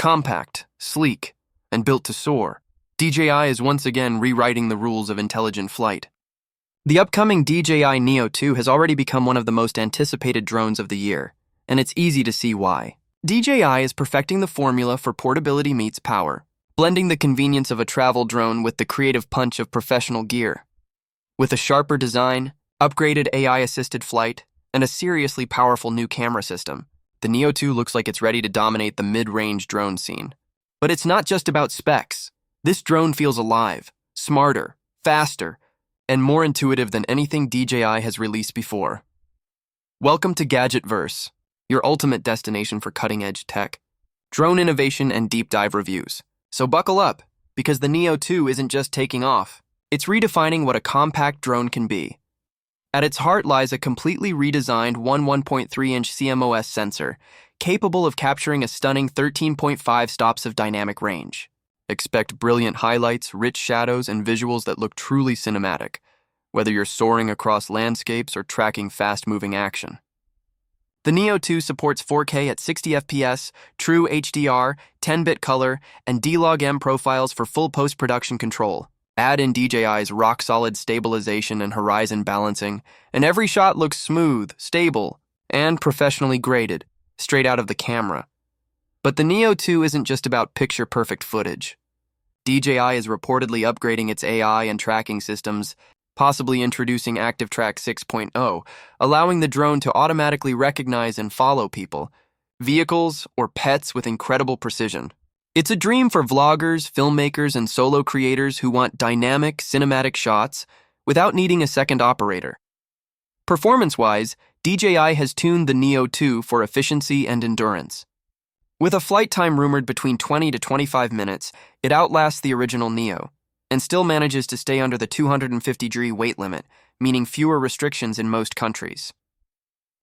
Compact, sleek, and built to soar, DJI is once again rewriting the rules of intelligent flight. The upcoming DJI Neo2 has already become one of the most anticipated drones of the year, and it's easy to see why. DJI is perfecting the formula for portability meets power, blending the convenience of a travel drone with the creative punch of professional gear. With a sharper design, upgraded AI-assisted flight, and a seriously powerful new camera system, the Neo2 looks like it's ready to dominate the mid-range drone scene. But it's not just about specs. This drone feels alive, smarter, faster, and more intuitive than anything DJI has released before. Welcome to Gadgetverse, your ultimate destination for cutting-edge tech, drone innovation, and deep dive reviews. So buckle up, because the Neo2 isn't just taking off. It's redefining what a compact drone can be. At its heart lies a completely redesigned 1.3-inch CMOS sensor, capable of capturing a stunning 13.5 stops of dynamic range. Expect brilliant highlights, rich shadows, and visuals that look truly cinematic, whether you're soaring across landscapes or tracking fast-moving action. The Neo2 supports 4K at 60 FPS, true HDR, 10-bit color, and D-Log-M profiles for full post-production control. Add in DJI's rock-solid stabilization and horizon balancing, and every shot looks smooth, stable, and professionally graded, straight out of the camera. But the Neo2 isn't just about picture-perfect footage. DJI is reportedly upgrading its AI and tracking systems, possibly introducing ActiveTrack 6.0, allowing the drone to automatically recognize and follow people, vehicles, or pets with incredible precision. It's a dream for vloggers, filmmakers, and solo creators who want dynamic, cinematic shots without needing a second operator. Performance-wise, DJI has tuned the Neo2 for efficiency and endurance. With a flight time rumored between 20 to 25 minutes, it outlasts the original Neo, and still manages to stay under the 250 weight limit, meaning fewer restrictions in most countries.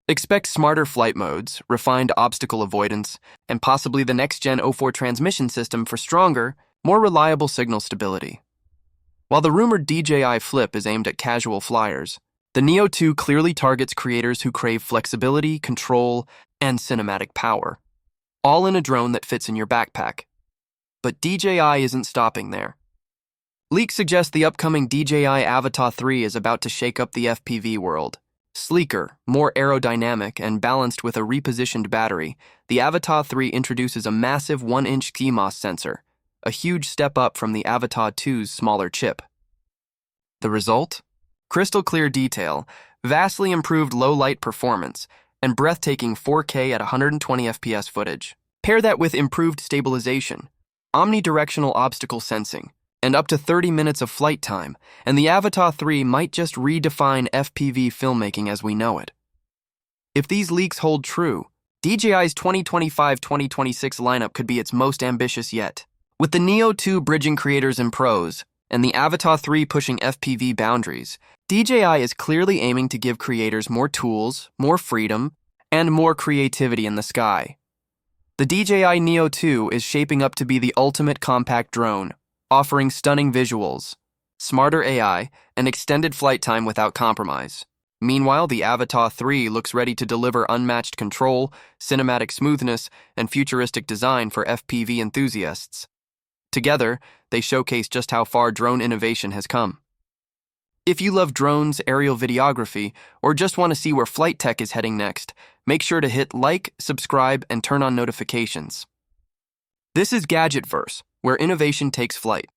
Expect smarter flight modes, refined obstacle avoidance, and possibly the next-gen 04 transmission system for stronger, more reliable signal stability. While the rumored DJI Flip is aimed at casual flyers, the Neo2 clearly targets creators who crave flexibility, control, and cinematic power, all in a drone that fits in your backpack. But DJI isn't stopping there. Leaks suggest the upcoming DJI Avata 3 is about to shake up the FPV world. Sleeker, more aerodynamic, and balanced with a repositioned battery, the Avata 3 introduces a massive 1-inch CMOS sensor, a huge step up from the Avata 2's smaller chip. The result? Crystal clear detail, vastly improved low-light performance, and breathtaking 4K at 120 FPS footage. Pair that with improved stabilization, omnidirectional obstacle sensing, and up to 30 minutes of flight time, and the Avata 3 might just redefine FPV filmmaking as we know it. If these leaks hold true, DJI's 2025-2026 lineup could be its most ambitious yet. With the Neo2 bridging creators and pros, and the Avata 3 pushing FPV boundaries, DJI is clearly aiming to give creators more tools, more freedom, and more creativity in the sky. The DJI Neo2 is shaping up to be the ultimate compact drone, offering stunning visuals, smarter AI, and extended flight time without compromise. Meanwhile, the Avata 3 looks ready to deliver unmatched control, cinematic smoothness, and futuristic design for FPV enthusiasts. Together, they showcase just how far drone innovation has come. If you love drones, aerial videography, or just want to see where flight tech is heading next, make sure to hit like, subscribe, and turn on notifications. This is Gadgetverse, where innovation takes flight.